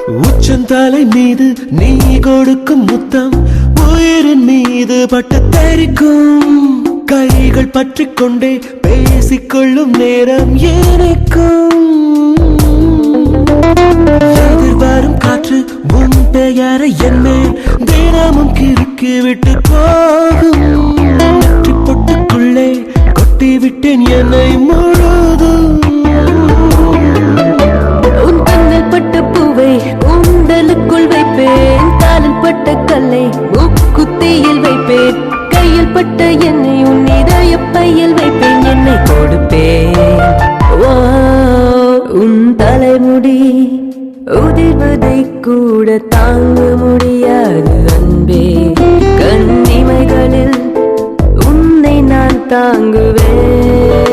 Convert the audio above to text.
உச்சந்தலை மீது நீ கொடுக்கும் முத்தம் உயிரின் மீது பட்டு தெரிக்கும். கைகள் பற்றிக் கொண்டே பேசிக்கொள்ளும் நேரம் எனக்கும். எதிர்வரும் காற்று உன் பெயரை என் மேல் தினமும் கிறுக்கி விட்டு போகும். நெற்றி பொட்டுக்குள்ளே கொட்டி விட்டேன் என்னை முழுதும். உன் கண்ணில் பட்ட பூவை உண்டலுக்குள் வைப்பேன். காலில் பட்ட கல்லை முக்குத்தியில் வைப்பேன். கையில் பட்ட என்னை உன் இதய பையில் வைப்பேன். என்னை கொடுப்பேன். உன் தலைமுடி உதிர்வதை கூட தாங்க முடியாது அன்பே. கண்ணிமைகளில் உன்னை நான் தாங்குவேன்.